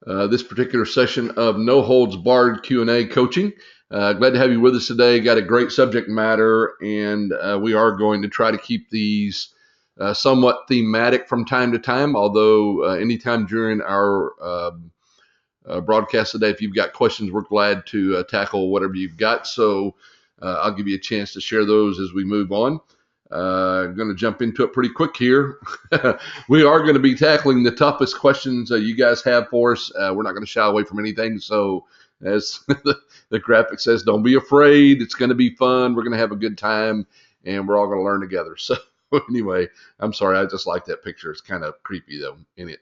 this particular session of No Holds Barred Q&A coaching. Glad to have you with us today. Got a great subject matter, and we are going to try to keep these somewhat thematic from time to time, although anytime during our broadcast today, if you've got questions, we're glad to tackle whatever you've got. So I'll give you a chance to share those as we move on. I'm going to jump into it pretty quick here. We are going to be tackling the toughest questions you guys have for us. We're not going to shy away from anything. So as the graphic says, don't be afraid. It's going to be fun. We're going to have a good time, and we're all going to learn together. So anyway, I'm sorry. I just like that picture. It's kind of creepy, though, in it.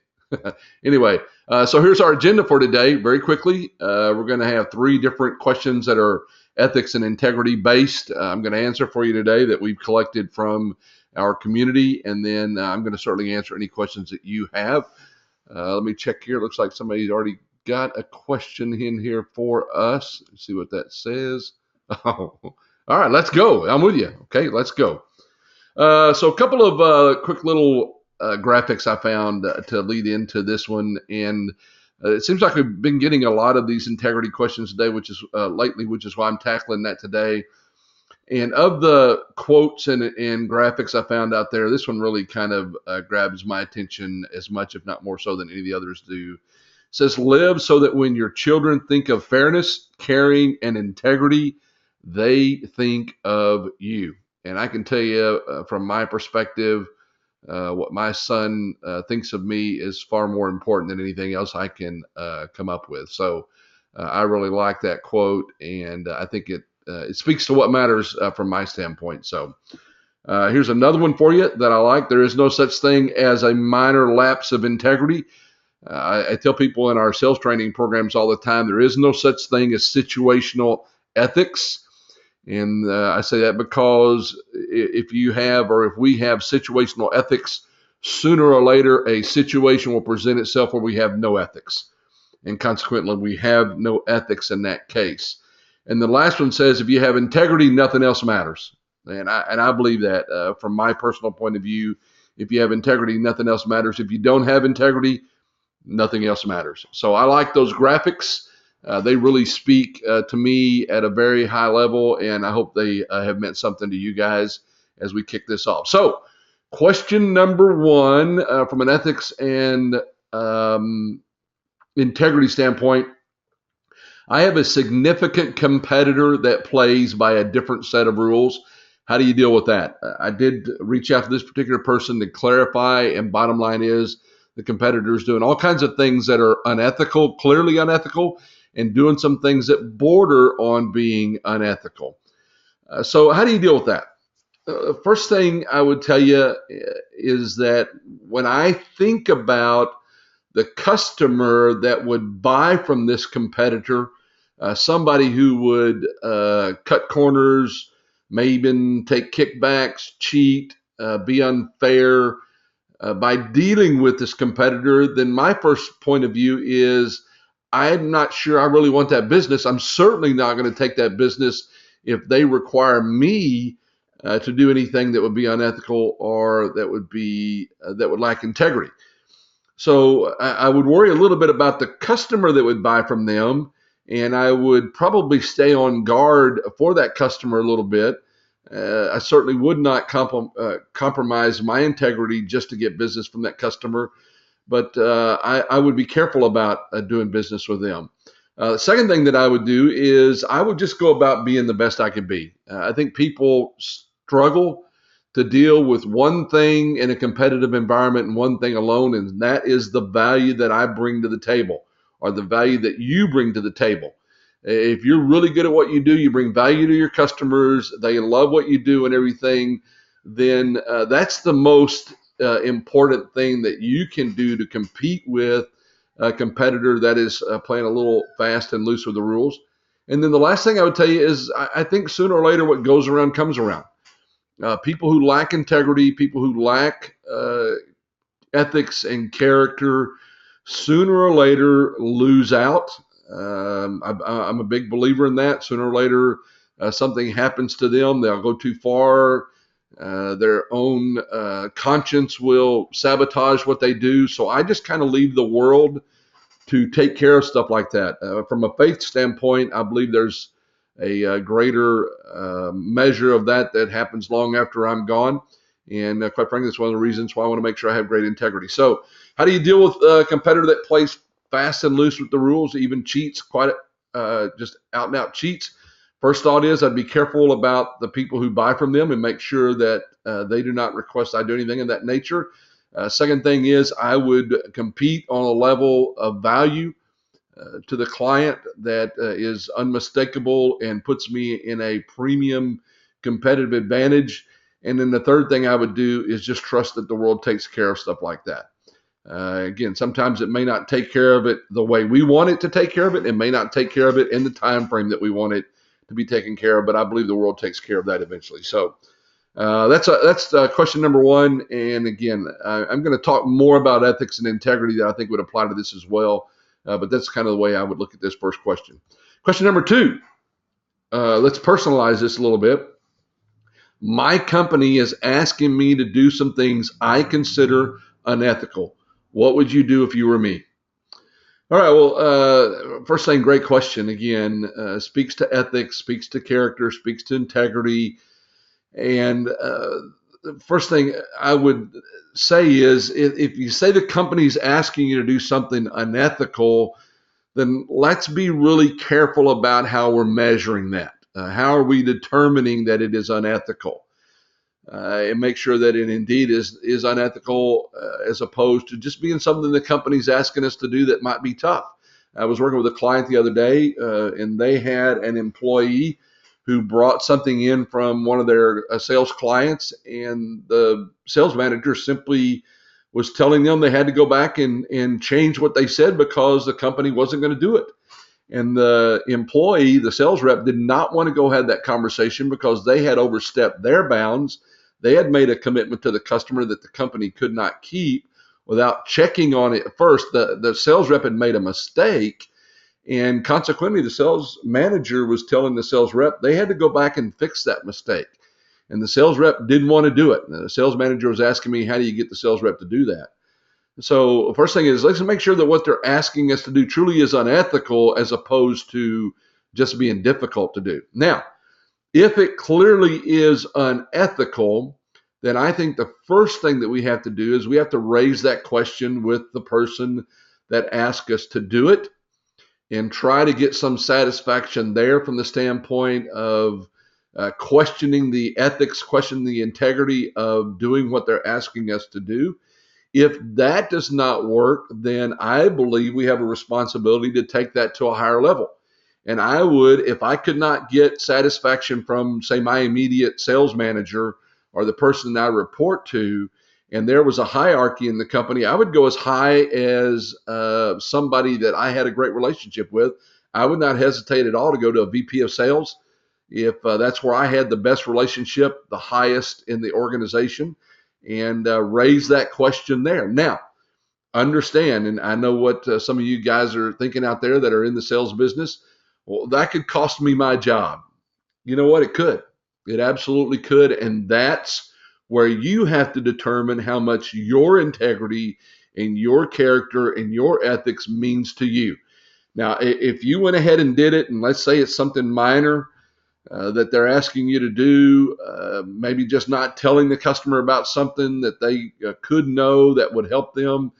Anyway, so here's our agenda for today. Very quickly, we're going to have 3 different questions that are ethics and integrity based. I'm going to answer for you today that we've collected from our community, and then I'm going to certainly answer any questions that you have. Let me check here. Looks like somebody's already got a question in here for us. Let's see what that says. Oh, all right, let's go. I'm with you. Okay, let's go. So a couple of quick little graphics I found to lead into this one, and it seems like we've been getting a lot of these integrity questions today, which is lately, which is why I'm tackling that today. And of the quotes and graphics I found out there, this one really kind of grabs my attention as much, if not more so than any of the others do. It says, live so that when your children think of fairness, caring, and integrity, they think of you. And I can tell you from my perspective, what my son thinks of me is far more important than anything else I can come up with. So I really like that quote, and I think it speaks to what matters from my standpoint. So here's another one for you that I like. There is no such thing as a minor lapse of integrity. I tell people in our sales training programs all the time, there is no such thing as situational ethics. And I say that because if you have, or if we have situational ethics, sooner or later a situation will present itself where we have no ethics. And consequently, we have no ethics in that case. And the last one says, if you have integrity, nothing else matters. And I believe that from my personal point of view, if you have integrity, nothing else matters. If you don't have integrity, nothing else matters. So I like those graphics. They really speak to me at a very high level, and I hope they have meant something to you guys as we kick this off. So, question number 1 from an ethics and integrity standpoint, I have a significant competitor that plays by a different set of rules. How do you deal with that? I did reach out to this particular person to clarify, and bottom line is the competitor is doing all kinds of things that are unethical, clearly unethical, and doing some things that border on being unethical. So how do you deal with that? First thing I would tell you is that when I think about the customer that would buy from this competitor, somebody who would cut corners, maybe even take kickbacks, cheat, be unfair by dealing with this competitor, then my first point of view is I'm not sure I really want that business. I'm certainly not going to take that business if they require me to do anything that would be unethical or that would lack integrity. So I would worry a little bit about the customer that would buy from them, and I would probably stay on guard for that customer a little bit. I certainly would not compromise my integrity just to get business from that customer. But I would be careful about doing business with them. The second thing that I would do is I would just go about being the best I could be. I think people struggle to deal with one thing in a competitive environment and one thing alone, and that is the value that I bring to the table, or the value that you bring to the table. If you're really good at what you do, you bring value to your customers, they love what you do and everything, then that's the most important thing that you can do to compete with a competitor that is playing a little fast and loose with the rules. And then the last thing I would tell you is I think sooner or later what goes around comes around. People who lack integrity, people who lack ethics and character, sooner or later lose out. I'm a big believer in that. Sooner or later, something happens to them. They'll go too far. Their own conscience will sabotage what they do. So I just kind of leave the world to take care of stuff like that. From a faith standpoint, I believe there's a greater measure of that happens long after I'm gone. And quite frankly, that's one of the reasons why I want to make sure I have great integrity. So how do you deal with a competitor that plays fast and loose with the rules, even cheats, quite just out and out cheats? First thought is I'd be careful about the people who buy from them and make sure that they do not request I do anything of that nature. Second thing is I would compete on a level of value to the client that is unmistakable and puts me in a premium competitive advantage. And then the third thing I would do is just trust that the world takes care of stuff like that. Again, sometimes it may not take care of it the way we want it to take care of it. It may not take care of it in the time frame that we want it to be taken care of, but I believe the world takes care of that eventually. So that's question number one. And again, I'm going to talk more about ethics and integrity that I think would apply to this as well. But that's kind of the way I would look at this first question. Question number two, let's personalize this a little bit. My company is asking me to do some things I consider unethical. What would you do if you were me? All right, well, first thing, great question. Again, speaks to ethics, speaks to character, speaks to integrity. And the first thing I would say is if you say the company's asking you to do something unethical, then let's be really careful about how we're measuring that. How are we determining that it is unethical? And make sure that it indeed is unethical as opposed to just being something the company's asking us to do that might be tough. I was working with a client the other day, and they had an employee who brought something in from one of their sales clients, and the sales manager simply was telling them they had to go back and change what they said because the company wasn't going to do it. And the employee, the sales rep, did not want to go have that conversation because they had overstepped their bounds. They had made a commitment to the customer that the company could not keep without checking on it first. The sales rep had made a mistake, and consequently, the sales manager was telling the sales rep they had to go back and fix that mistake. And the sales rep didn't want to do it. And the sales manager was asking me, how do you get the sales rep to do that? So the first thing is, let's make sure that what they're asking us to do truly is unethical as opposed to just being difficult to do. Now, if it clearly is unethical, then I think the first thing that we have to do is we have to raise that question with the person that asked us to do it and try to get some satisfaction there from the standpoint of questioning the ethics, questioning the integrity of doing what they're asking us to do. If that does not work, then I believe we have a responsibility to take that to a higher level. And I would, if I could not get satisfaction from, say, my immediate sales manager or the person I report to, and there was a hierarchy in the company, I would go as high as somebody that I had a great relationship with. I would not hesitate at all to go to a VP of sales if that's where I had the best relationship, the highest in the organization, and raise that question there. Now, understand, and I know what some of you guys are thinking out there that are in the sales business. Well, that could cost me my job. You know what? It could. It absolutely could. And that's where you have to determine how much your integrity and your character and your ethics means to you. Now, if you went ahead and did it, and let's say it's something minor that they're asking you to do, maybe just not telling the customer about something that they could know that would help them.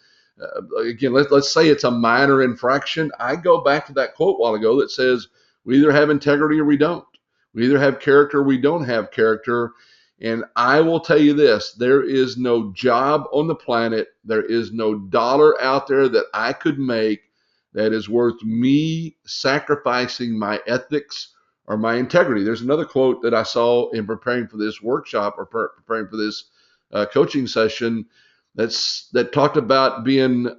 Again, let's say it's a minor infraction. I go back to that quote a while ago that says, we either have integrity or we don't. We either have character or we don't have character. And I will tell you this, there is no job on the planet, there is no dollar out there that I could make that is worth me sacrificing my ethics or my integrity. There's another quote that I saw in preparing for this workshop or preparing for this coaching session that talked about being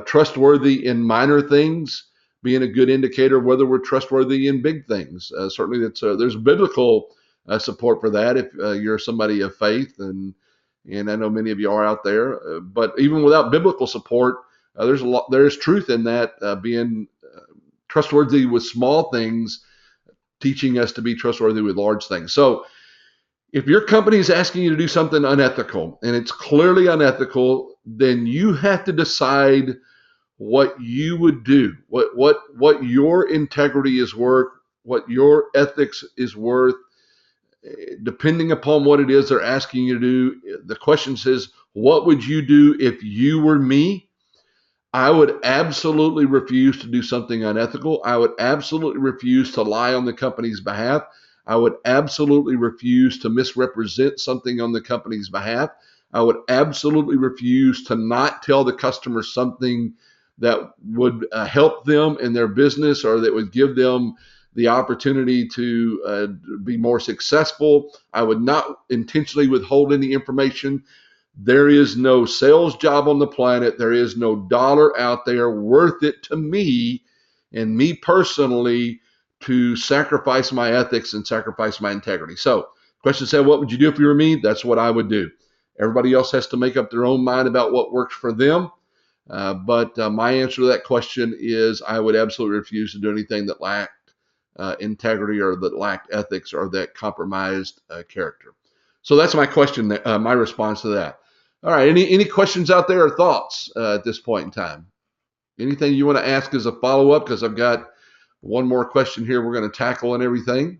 trustworthy in minor things, being a good indicator of whether we're trustworthy in big things. Certainly, there's biblical support for that if you're somebody of faith, and I know many of you are out there. But even without biblical support, there's truth in that, being trustworthy with small things, teaching us to be trustworthy with large things. So if your company is asking you to do something unethical, and it's clearly unethical, then you have to decide what you would do, what your integrity is worth, what your ethics is worth, depending upon what it is they're asking you to do. The question says, what would you do if you were me? I would absolutely refuse to do something unethical. I would absolutely refuse to lie on the company's behalf. I would absolutely refuse to misrepresent something on the company's behalf. I would absolutely refuse to not tell the customer something that would help them in their business or that would give them the opportunity to be more successful. I would not intentionally withhold any information. There is no sales job on the planet. There is no dollar out there worth it to me and me personally to sacrifice my ethics and sacrifice my integrity. So, question said, what would you do if you were me? That's what I would do. Everybody else has to make up their own mind about what works for them. But my answer to that question is I would absolutely refuse to do anything that lacked integrity or that lacked ethics or that compromised character. So that's my question, my response to that. All right, any questions out there or thoughts at this point in time? Anything you want to ask as a follow-up? Because I've got one more question here we're going to tackle and everything.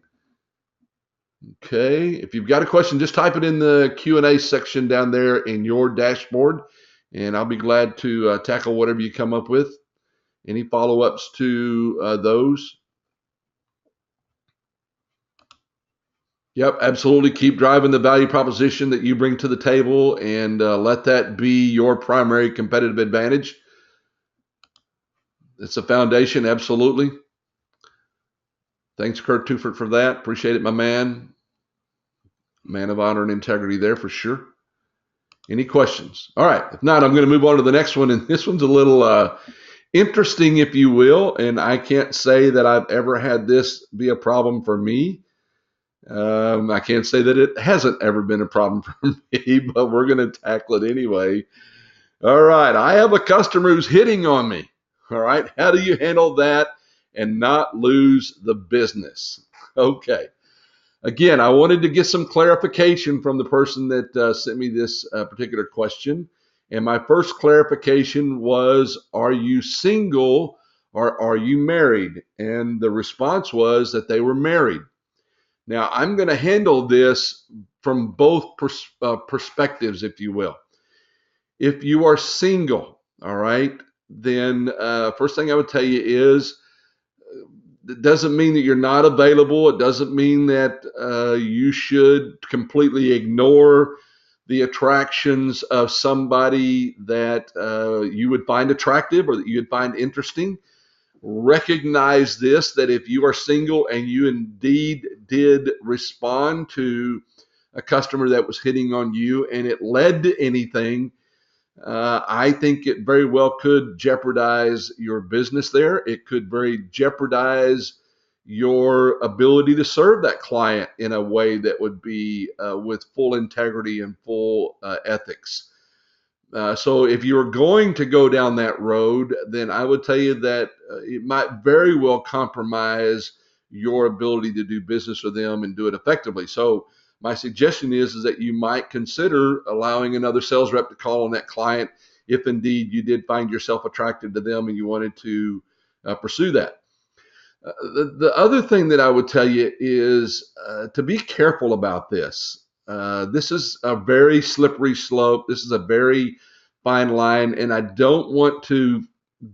Okay, if you've got a question, just type it in the Q&A section down there in your dashboard, and I'll be glad to tackle whatever you come up with. Any follow-ups to those? Yep, absolutely. Keep driving the value proposition that you bring to the table and let that be your primary competitive advantage. It's a foundation, absolutely. Thanks, Kurt Tuford, for that. Appreciate it, my man. Man of honor and integrity there for sure. Any questions? All right. If not, I'm going to move on to the next one. And this one's a little interesting, if you will. And I can't say that I've ever had this be a problem for me. I can't say that it hasn't ever been a problem for me, but we're going to tackle it anyway. All right. I have a customer who's hitting on me. All right. How do you handle that and not lose the business? Okay. Again, I wanted to get some clarification from the person that sent me this particular question. And my first clarification was, are you single or are you married? And the response was that they were married. Now, I'm going to handle this from both perspectives, if you will. If you are single, all right, then first thing I would tell you is, it doesn't mean that you're not available. It doesn't mean that you should completely ignore the attractions of somebody that you would find attractive or that you would find interesting. Recognize this, that if you are single and you indeed did respond to a customer that was hitting on you and it led to anything, I think it very well could jeopardize your business there. It could very jeopardize your ability to serve that client in a way that would be with full integrity and full ethics. So if you're going to go down that road, then I would tell you that it might very well compromise your ability to do business with them and do it effectively. So my suggestion is that you might consider allowing another sales rep to call on that client if indeed you did find yourself attracted to them and you wanted to pursue that. The other thing that I would tell you is to be careful about this. This is a very slippery slope. This is a very fine line, and I don't want to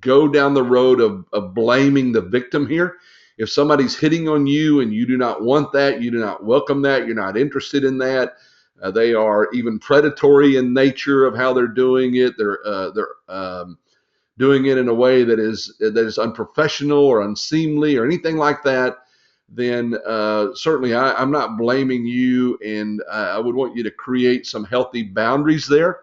go down the road of blaming the victim here. If somebody's hitting on you and you do not want that, you do not welcome that, you're not interested in that, they are even predatory in nature of how they're doing it. They're doing it in a way that is unprofessional or unseemly or anything like that, then certainly I'm not blaming you, and I would want you to create some healthy boundaries there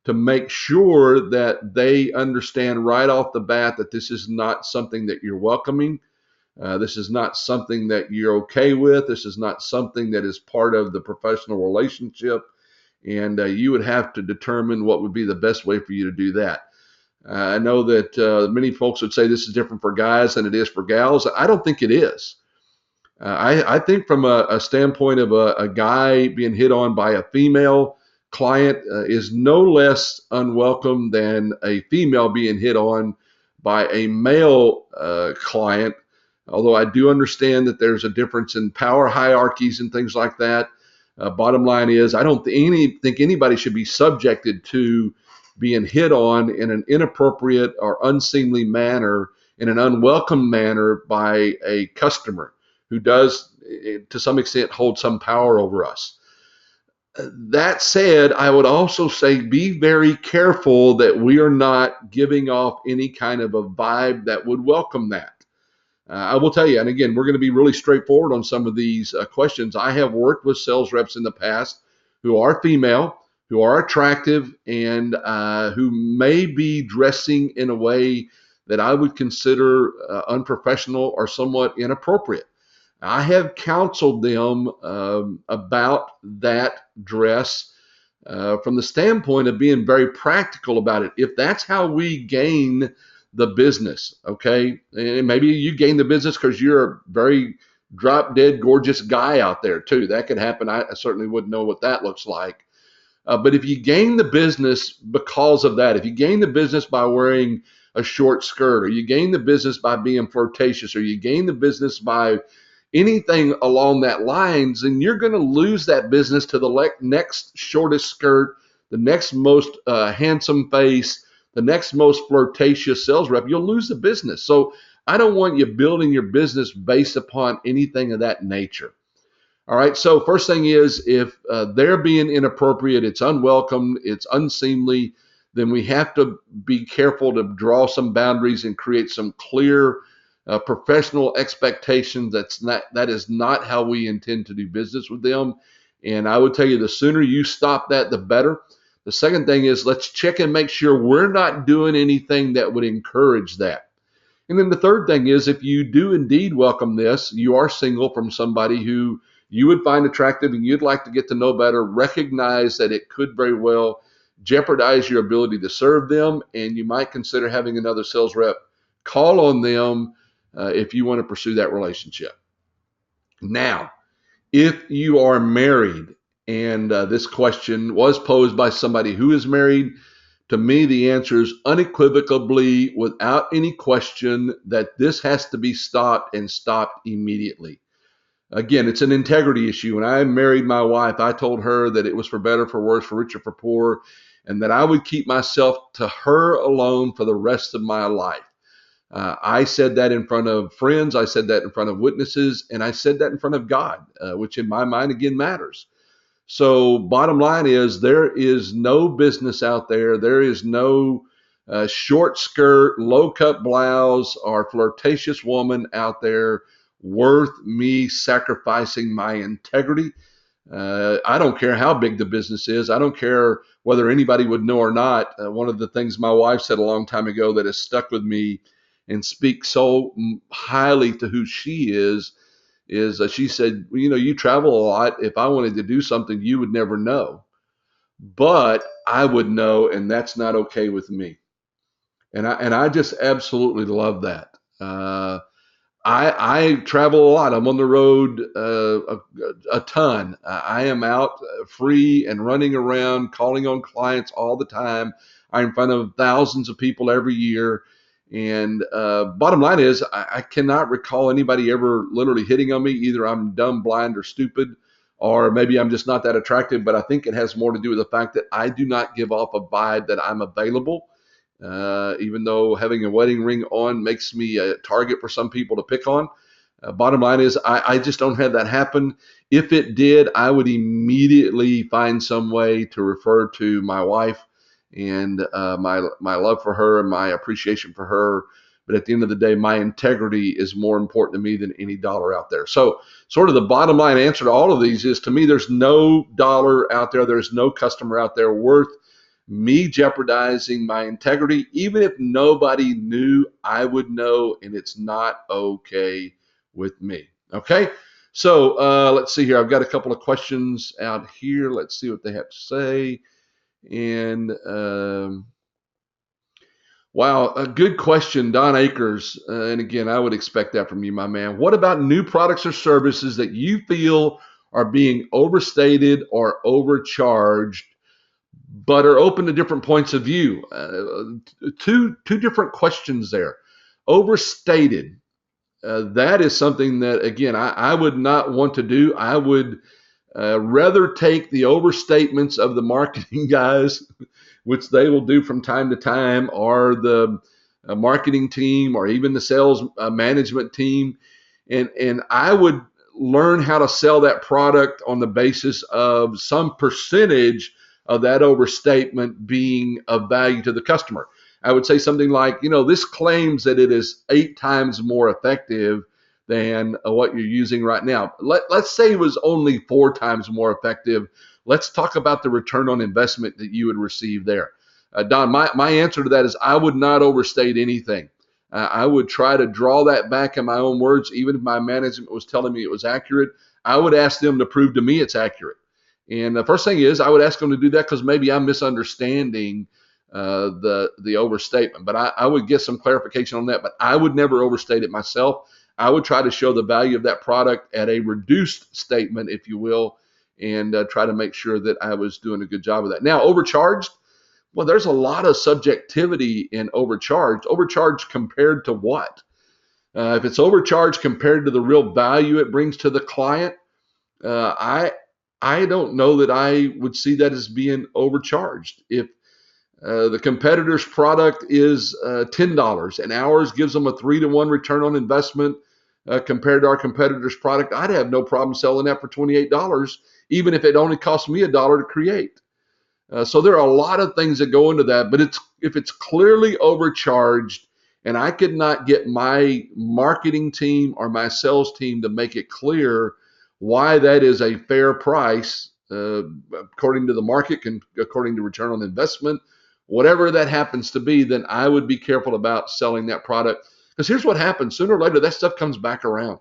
to make sure that they understand right off the bat that this is not something that you're welcoming. This is not something that you're okay with. This is not something that is part of the professional relationship, and you would have to determine what would be the best way for you to do that. I know that many folks would say this is different for guys than it is for gals. I don't think it is. I think from a standpoint of a guy being hit on by a female client is no less unwelcome than a female being hit on by a male client. Although I do understand that there's a difference in power hierarchies and things like that. Bottom line is, I don't think anybody should be subjected to being hit on in an inappropriate or unseemly manner, in an unwelcome manner by a customer who does, to some extent, hold some power over us. That said, I would also say be very careful that we are not giving off any kind of a vibe that would welcome that. I will tell you, and again, we're going to be really straightforward on some of these questions. I have worked with sales reps in the past who are female, who are attractive, and who may be dressing in a way that I would consider unprofessional or somewhat inappropriate. I have counseled them about that dress from the standpoint of being very practical about it. If that's how we gain the business, okay, and maybe you gain the business because you're a very drop dead gorgeous guy out there too. That could happen. I certainly wouldn't know what that looks like. But if you gain the business because of that, if you gain the business by wearing a short skirt, or you gain the business by being flirtatious, or you gain the business by anything along that lines, then you're going to lose that business to the next shortest skirt, the next most handsome face, the next most flirtatious sales rep. You'll lose the business. So I don't want you building your business based upon anything of that nature. All right. So first thing is, if they're being inappropriate, it's unwelcome, it's unseemly, then we have to be careful to draw some boundaries and create some clear professional expectations. That is not how we intend to do business with them. And I would tell you, the sooner you stop that, the better. The second thing is, let's check and make sure we're not doing anything that would encourage that. And then the third thing is, if you do indeed welcome this, you are single from somebody who you would find attractive and you'd like to get to know better, recognize that it could very well jeopardize your ability to serve them, and you might consider having another sales rep call on them if you want to pursue that relationship. Now, if you are married, and this question was posed by somebody who is married, to me, the answer is unequivocally, without any question, that this has to be stopped, and stopped immediately. Again, it's an integrity issue. When I married my wife, I told her that it was for better, for worse, for richer, for poor, and that I would keep myself to her alone for the rest of my life. I said that in front of friends, I said that in front of witnesses, and I said that in front of God, which in my mind, again, matters. So bottom line is, there is no business out there. There is no short skirt, low cut blouse, or flirtatious woman out there worth me sacrificing my integrity. I don't care how big the business is. I don't care whether anybody would know or not. One of the things my wife said a long time ago that has stuck with me and speaks so highly to who she is she said, well, you travel a lot. If I wanted to do something, you would never know, but I would know, and that's not okay with me. And I just absolutely love that. I travel a lot. I'm on the road a ton. I am out free and running around, calling on clients all the time. I'm in front of thousands of people every year. And bottom line is, I cannot recall anybody ever literally hitting on me. Either I'm dumb, blind, or stupid, or maybe I'm just not that attractive. But I think it has more to do with the fact that I do not give off a vibe that I'm available. Even though having a wedding ring on makes me a target for some people to pick on. Bottom line is, I just don't have that happen. If it did, I would immediately find some way to refer to my wife and my love for her and my appreciation for her. But at the end of the day, my integrity is more important to me than any dollar out there. So sort of the bottom line answer to all of these is, to me, there's no dollar out there. There's no customer out there worth me jeopardizing my integrity. Even if nobody knew, I would know, and it's not okay with me. Okay. So let's see here. I've got a couple of questions out here. Let's see what they have to say. And wow, a good question, Don Akers. And again, I would expect that from you, my man. What about new products or services that you feel are being overstated or overcharged, but are open to different points of view. Two different questions there. Overstated. That is something that, again, I would not want to do. I would rather take the overstatements of the marketing guys, which they will do from time to time, or the marketing team, or even the sales management team, and I would learn how to sell that product on the basis of some percentage of that overstatement being of value to the customer. I would say something like, this claims that it is 8 times more effective than what you're using right now. Let's say it was only 4 times more effective. Let's talk about the return on investment that you would receive there. Don, my answer to that is I would not overstate anything. I would try to draw that back in my own words. Even if my management was telling me it was accurate, I would ask them to prove to me it's accurate. And the first thing is I would ask them to do that because maybe I'm misunderstanding the overstatement. But I would get some clarification on that. But I would never overstate it myself. I would try to show the value of that product at a reduced statement, if you will, and try to make sure that I was doing a good job of that. Now, overcharged. Well, there's a lot of subjectivity in overcharged. Overcharged compared to what? If it's overcharged compared to the real value it brings to the client, I don't know that I would see that as being overcharged. If the competitor's product is $10 and ours gives them a 3-to-1 return on investment compared to our competitor's product, I'd have no problem selling that for $28, even if it only cost me $1 to create. So there are a lot of things that go into that, but if it's clearly overcharged and I could not get my marketing team or my sales team to make it clear why that is a fair price, according to the market, according to return on investment, whatever that happens to be, then I would be careful about selling that product. Because here's what happens. Sooner or later, that stuff comes back around.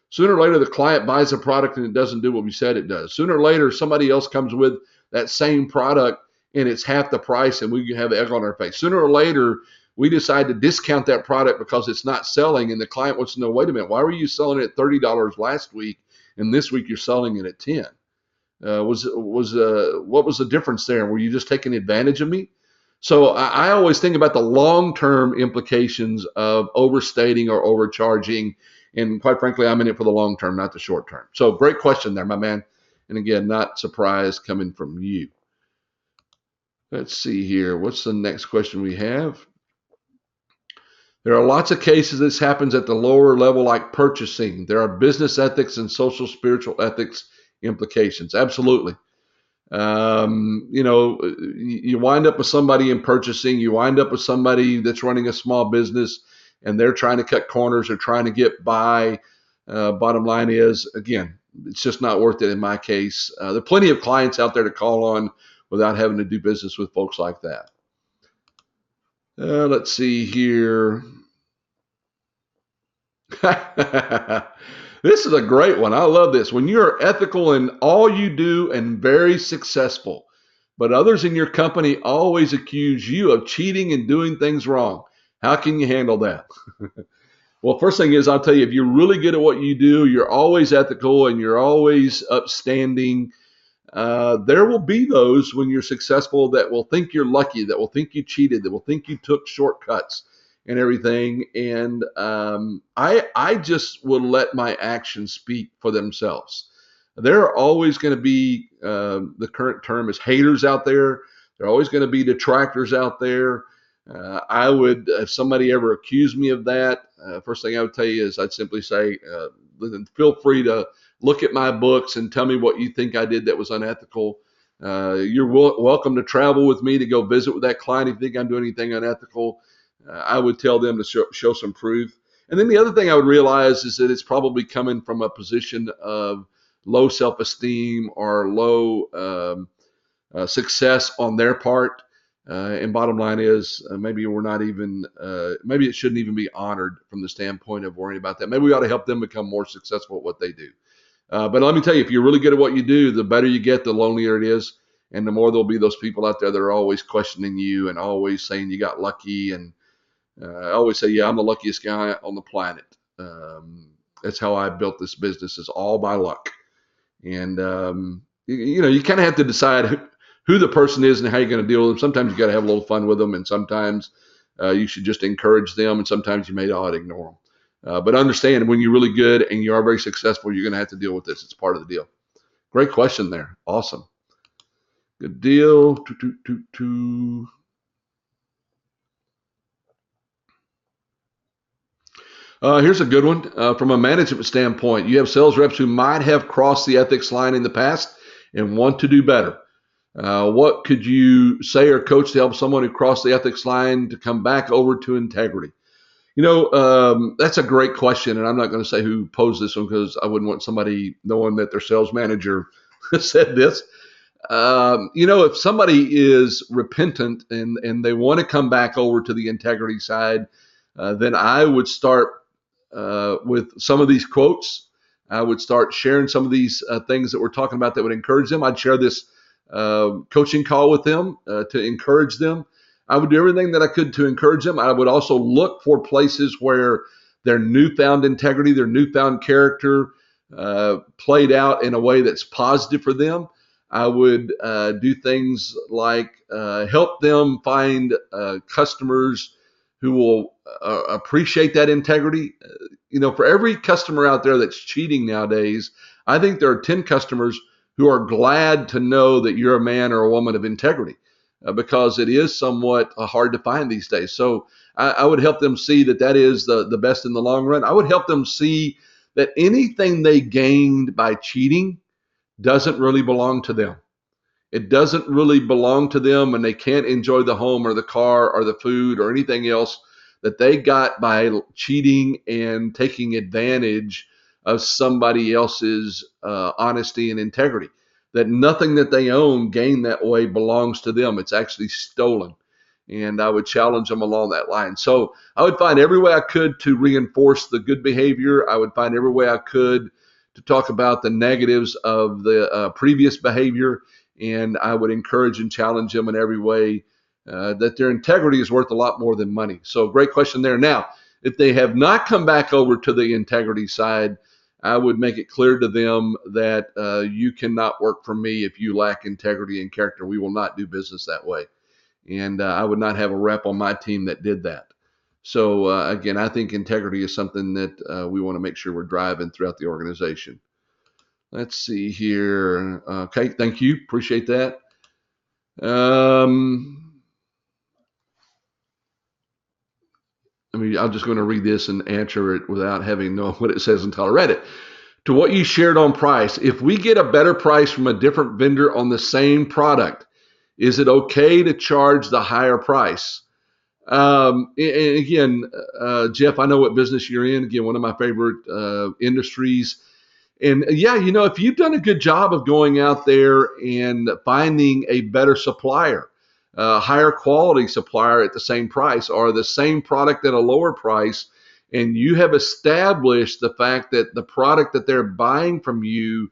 Sooner or later, the client buys a product and it doesn't do what we said it does. Sooner or later, somebody else comes with that same product and it's half the price and we have egg on our face. Sooner or later, we decide to discount that product because it's not selling, and the client wants to know, wait a minute, why were you selling it at $30 last week and this week you're selling it at 10? What was the difference there? Were you just taking advantage of me? So I always think about the long-term implications of overstating or overcharging. And quite frankly, I'm in it for the long term, not the short term. So great question there, my man. And again, not surprised coming from you. Let's see here. What's the next question we have? There are lots of cases this happens at the lower level, like purchasing. There are business ethics and social spiritual ethics implications. Absolutely. You wind up with somebody in purchasing, you wind up with somebody that's running a small business and they're trying to cut corners or trying to get by. Bottom line is, again, it's just not worth it in my case. There are plenty of clients out there to call on without having to do business with folks like that. Let's see here. This is a great one. I love this. When you're ethical in all you do and very successful, but others in your company always accuse you of cheating and doing things wrong, how can you handle that? Well, first thing is, I'll tell you, if you're really good at what you do, you're always ethical and you're always upstanding. There will be those when you're successful that will think you're lucky, that will think you cheated, that will think you took shortcuts and everything. And I just will let my actions speak for themselves. There are always going to be, the current term is haters out there. There are always going to be detractors out there. I would, if somebody ever accused me of that, first thing I would tell you is I'd simply say, feel free to look at my books and tell me what you think I did that was unethical. You're welcome to travel with me to go visit with that client if you think I'm doing anything unethical. I would tell them to show some proof. And then the other thing I would realize is that it's probably coming from a position of low self-esteem or low success on their part. And bottom line is maybe we're not even, maybe it shouldn't even be honored from the standpoint of worrying about that. Maybe we ought to help them become more successful at what they do. But let me tell you, if you're really good at what you do, the better you get, the lonelier it is. And the more there'll be those people out there that are always questioning you and always saying you got lucky. And I always say, yeah, I'm the luckiest guy on the planet. That's how I built this business, is all by luck. And, you kind of have to decide who the person is and how you're going to deal with them. Sometimes you got to have a little fun with them, and sometimes you should just encourage them, and sometimes you may ought to ignore them. But understand, when you're really good and you are very successful, you're going to have to deal with this. It's part of the deal. Great question there. Awesome. Good deal. Here's a good one. From a management standpoint, you have sales reps who might have crossed the ethics line in the past and want to do better. What could you say or coach to help someone who crossed the ethics line to come back over to integrity? That's a great question, and I'm not going to say who posed this one because I wouldn't want somebody knowing that their sales manager said this. If somebody is repentant and they want to come back over to the integrity side, then I would start with some of these quotes. I would start sharing some of these things that we're talking about that would encourage them. I'd share this coaching call with them to encourage them. I would do everything that I could to encourage them. I would also look for places where their newfound integrity, their newfound character played out in a way that's positive for them. I would do things like help them find customers who will appreciate that integrity. For every customer out there that's cheating nowadays, I think there are 10 customers who are glad to know that you're a man or a woman of integrity because it is somewhat hard to find these days. So I would help them see that is the best in the long run. I would help them see that anything they gained by cheating doesn't really belong to them. It doesn't really belong to them, and they can't enjoy the home or the car or the food or anything else that they got by cheating and taking advantage of somebody else's honesty and integrity. That nothing that they own gained that way belongs to them. It's actually stolen. And I would challenge them along that line. So I would find every way I could to reinforce the good behavior. I would find every way I could to talk about the negatives of the previous behavior. And I would encourage and challenge them in every way that their integrity is worth a lot more than money. So great question there. Now, if they have not come back over to the integrity side, I would make it clear to them that you cannot work for me if you lack integrity and character. We will not do business that way. And I would not have a rep on my team that did that. So again, I think integrity is something that we want to make sure we're driving throughout the organization. Let's see here. Okay, thank you. Appreciate that. I'm just going to read this and answer it without having known what it says until I read it. To what you shared on price, if we get a better price from a different vendor on the same product, is it okay to charge the higher price? And again, Jeff, I know what business you're in. Again, one of my favorite industries. And yeah, if you've done a good job of going out there and finding a better supplier, a higher quality supplier at the same price, or the same product at a lower price, and you have established the fact that the product that they're buying from you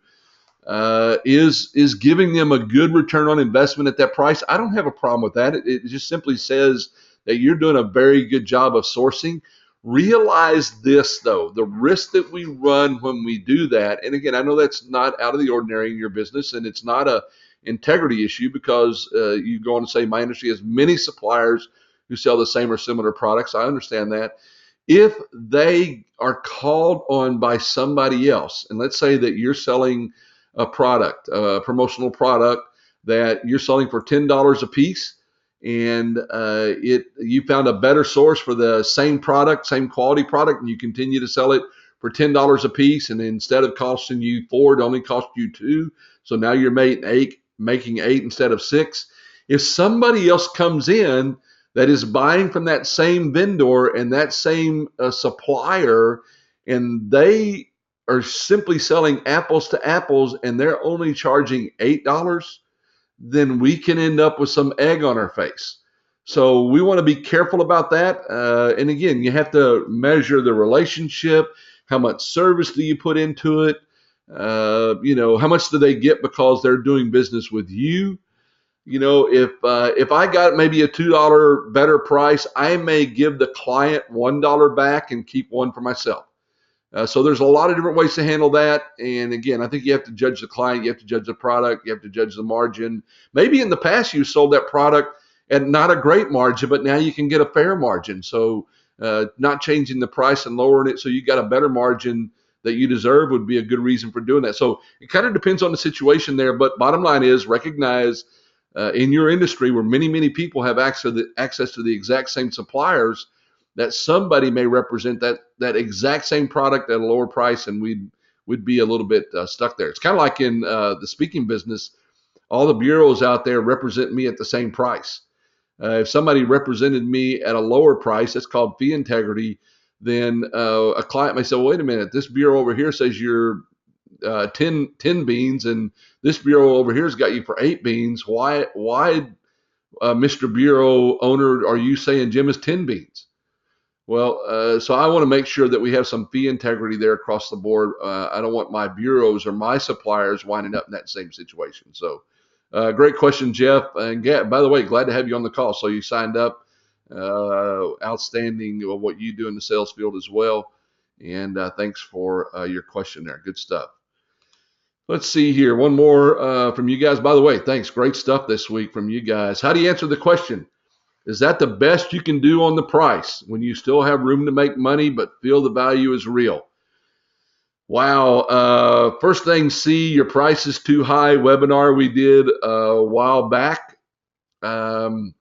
is giving them a good return on investment at that price, I don't have a problem with that. It just simply says that you're doing a very good job of sourcing. Realize this, though, the risk that we run when we do that, and again, I know that's not out of the ordinary in your business, and it's not a integrity issue because you go on to say my industry has many suppliers who sell the same or similar products. I understand that. If they are called on by somebody else, and let's say that you're selling a product, a promotional product that you're selling for $10 a piece, and you found a better source for the same product, same quality product, and you continue to sell it for $10 a piece, and instead of costing you $4, it only cost you $2. So now you're making $8 instead of $6. If somebody else comes in that is buying from that same vendor and that same supplier, and they are simply selling apples to apples, and they're only charging $8, then we can end up with some egg on our face. So we want to be careful about that. And again, you have to measure the relationship. How much service do you put into it? How much do they get because they're doing business with you? If I got maybe a $2 better price, I may give the client $1 back and keep $1 for myself. So there's a lot of different ways to handle that. And again, I think you have to judge the client, you have to judge the product, you have to judge the margin. Maybe in the past you sold that product at not a great margin, but now you can get a fair margin. So not changing the price and lowering it so you got a better margin that you deserve would be a good reason for doing that. So it kind of depends on the situation there. But bottom line is recognize in your industry where many people have access to the exact same suppliers, that somebody may represent that exact same product at a lower price, and we'd be a little bit stuck there. It's kind of like in the speaking business, all the bureaus out there represent me at the same price. If somebody represented me at a lower price, that's called fee integrity, then a client may say, well, wait a minute, this bureau over here says you're 10 beans, and this bureau over here has got you for 8 beans. Why Mr. Bureau owner, are you saying Jim is 10 beans? Well, so I want to make sure that we have some fee integrity there across the board. I don't want my bureaus or my suppliers winding up in that same situation. So great question, Jeff. And by the way, glad to have you on the call. So you signed up. Outstanding what you do in the sales field as well. And thanks for your question there. Good stuff. Let's see here. One more from you guys. By the way, thanks. Great stuff this week from you guys. How do you answer the question? Is that the best you can do on the price when you still have room to make money but feel the value is real? Wow. First thing, C, your price is too high webinar we did a while back. Again,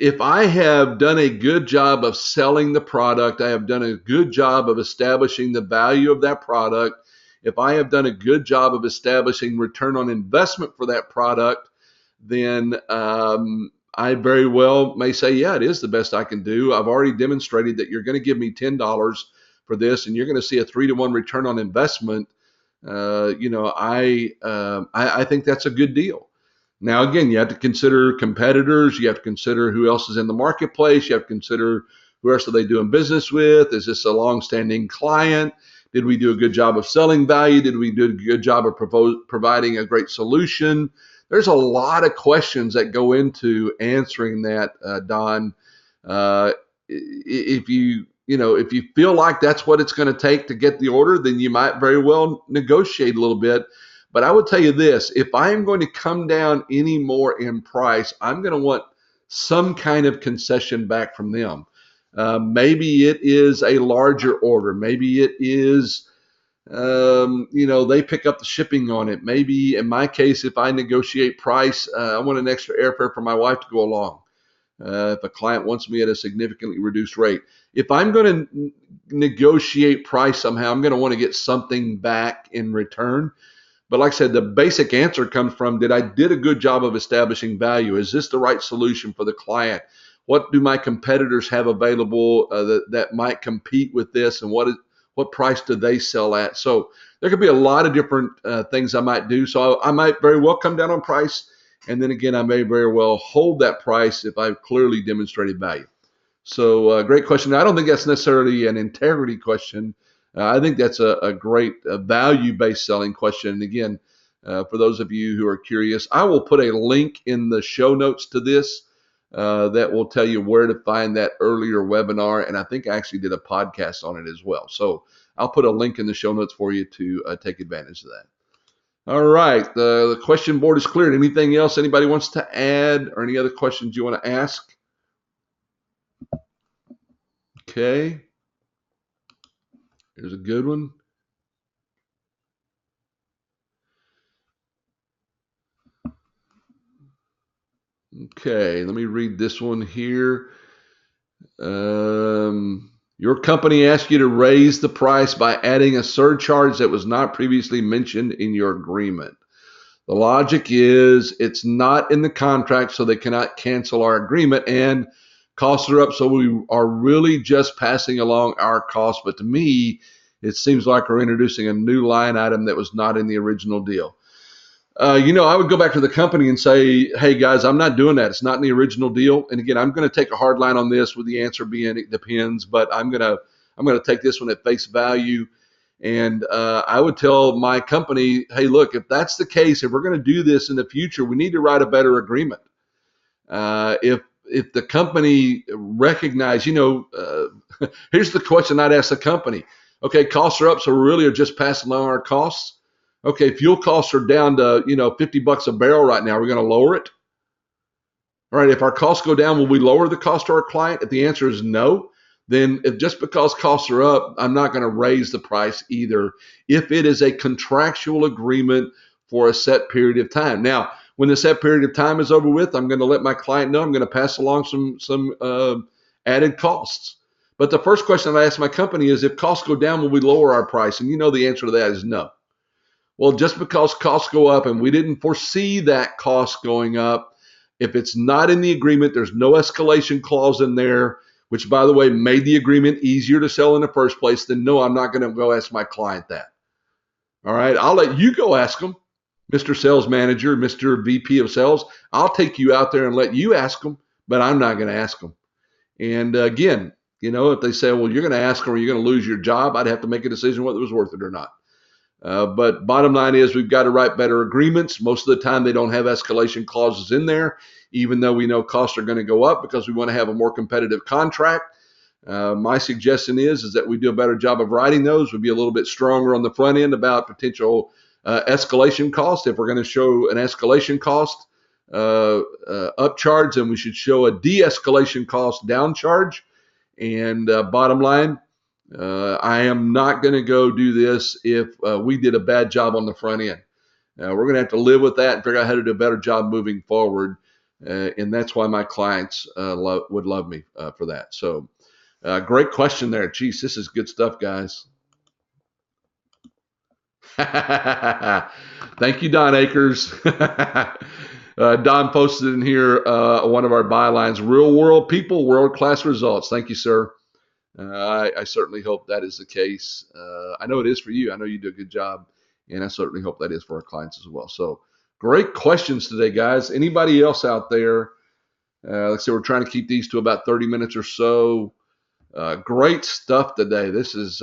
if I have done a good job of selling the product, I have done a good job of establishing the value of that product, if I have done a good job of establishing return on investment for that product, then I very well may say, yeah, it is the best I can do. I've already demonstrated that you're going to give me $10 for this, and you're going to see a 3-to-1 return on investment. I think that's a good deal. Now, again, you have to consider competitors. You have to consider who else is in the marketplace. You have to consider who else are they doing business with. Is this a long-standing client? Did we do a good job of selling value? Did we do a good job of providing a great solution? There's a lot of questions that go into answering that, Don. If you feel like that's what it's going to take to get the order, then you might very well negotiate a little bit. But I would tell you this, if I am going to come down any more in price, I'm going to want some kind of concession back from them. Maybe it is a larger order. Maybe it is, they pick up the shipping on it. Maybe in my case, if I negotiate price, I want an extra airfare for my wife to go along. If a client wants me at a significantly reduced rate. If I'm going to negotiate price somehow, I'm going to want to get something back in return. But like I said, the basic answer comes from, did a good job of establishing value? Is this the right solution for the client? What do my competitors have available that might compete with this? And what price do they sell at? So there could be a lot of different things I might do. So I might very well come down on price. And then again, I may very well hold that price if I've clearly demonstrated value. So great question. I don't think that's necessarily an integrity question. I think that's a great value-based selling question. And again, for those of you who are curious, I will put a link in the show notes to this that will tell you where to find that earlier webinar. And I think I actually did a podcast on it as well. So I'll put a link in the show notes for you to take advantage of that. All right, the question board is cleared. Anything else anybody wants to add or any other questions you want to ask? Okay. Here's a good one. Okay, let me read this one here. Your company asked you to raise the price by adding a surcharge that was not previously mentioned in your agreement. The logic is it's not in the contract, so they cannot cancel our agreement, and costs are up, so we are really just passing along our costs. But to me, it seems like we're introducing a new line item that was not in the original deal. I would go back to the company and say, hey, guys, I'm not doing that. It's not in the original deal. And again, I'm going to take a hard line on this with the answer being it depends, but I'm going to take this one at face value. And I would tell my company, hey, look, if that's the case, if we're going to do this in the future, we need to write a better agreement. If if the company recognize, here's the question I'd ask the company. Okay, costs are up, so we really are just passing along our costs. Okay, fuel costs are down to, $50 a barrel right now. We're going to lower it. All right, if our costs go down, will we lower the cost to our client? If the answer is no, then if just because costs are up, I'm not going to raise the price either if it is a contractual agreement for a set period of time. Now, when the set period of time is over with, I'm going to let my client know I'm going to pass along some added costs. But the first question I ask my company is, if costs go down, will we lower our price? And the answer to that is no. Well, just because costs go up and we didn't foresee that cost going up, if it's not in the agreement, there's no escalation clause in there, which, by the way, made the agreement easier to sell in the first place, then no, I'm not going to go ask my client that. All right, I'll let you go ask them, Mr. Sales Manager, Mr. VP of Sales. I'll take you out there and let you ask them, but I'm not going to ask them. And again, if they say, well, you're going to ask them or you're going to lose your job, I'd have to make a decision whether it was worth it or not. But bottom line is, we've got to write better agreements. Most of the time they don't have escalation clauses in there, even though we know costs are going to go up because we want to have a more competitive contract. My suggestion is that we do a better job of writing those. We'd be a little bit stronger on the front end about potential escalation cost. If we're going to show an escalation cost upcharge, then we should show a de-escalation cost downcharge. And bottom line, I am not going to go do this if we did a bad job on the front end. We're going to have to live with that and figure out how to do a better job moving forward. And that's why my clients would love me for that. So great question there. Geez, this is good stuff, guys. Thank you, Don Akers. Don posted in here one of our bylines: real world people, world class results. Thank you, sir. I certainly hope that is the case. I know it is for you. I know you do a good job, and I certainly hope that is for our clients as well. So great questions today, guys. Anybody else out there? Like I said, we're trying to keep these to about 30 minutes or so. Great stuff today. This is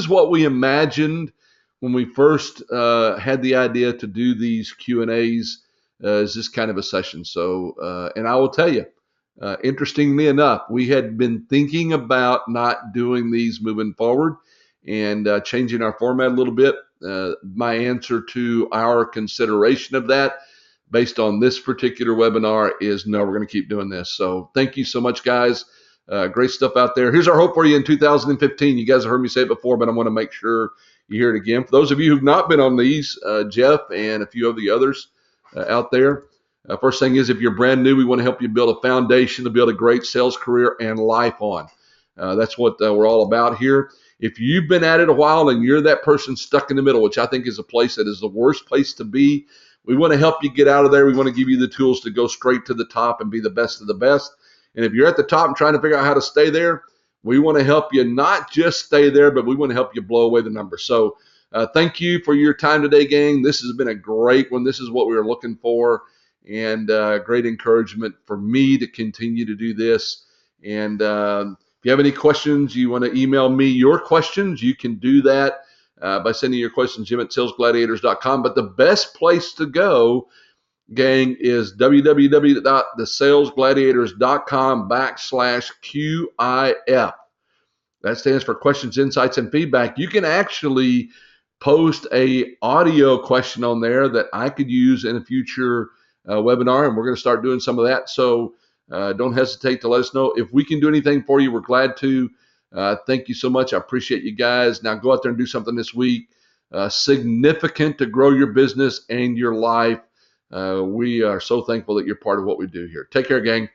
what we imagined when we first had the idea to do these Q&As. Is this kind of a session? So, and I will tell you, interestingly enough, we had been thinking about not doing these moving forward and changing our format a little bit. My answer to our consideration of that, based on this particular webinar, is no, we're going to keep doing this. So thank you so much, guys. Great stuff out there. Here's our hope for you in 2015. You guys have heard me say it before, but I want to make sure you hear it again. For those of you who've not been on these, Jeff and a few of the others out there, first thing is, if you're brand new, we want to help you build a foundation to build a great sales career and life on. That's what we're all about here. If you've been at it a while and you're that person stuck in the middle, which I think is a place that is the worst place to be, we want to help you get out of there. We want to give you the tools to go straight to the top and be the best of the best. And if you're at the top and trying to figure out how to stay there, we want to help you not just stay there, but we want to help you blow away the numbers. So thank you for your time today, gang. This has been a great one. This is what we were looking for. And great encouragement for me to continue to do this. And if you have any questions, you want to email me your questions, you can do that by sending your questions, Jim@salesgladiators.com. But the best place to go, gang, is www.thesalesgladiators.com/QIF. That stands for questions, insights, and feedback. You can actually post a audio question on there that I could use in a future webinar, and we're going to start doing some of that. So don't hesitate to let us know. If we can do anything for you, we're glad to. Thank you so much. I appreciate you guys. Now go out there and do something this week significant to grow your business and your life. We are so thankful that you're part of what we do here. Take care, gang.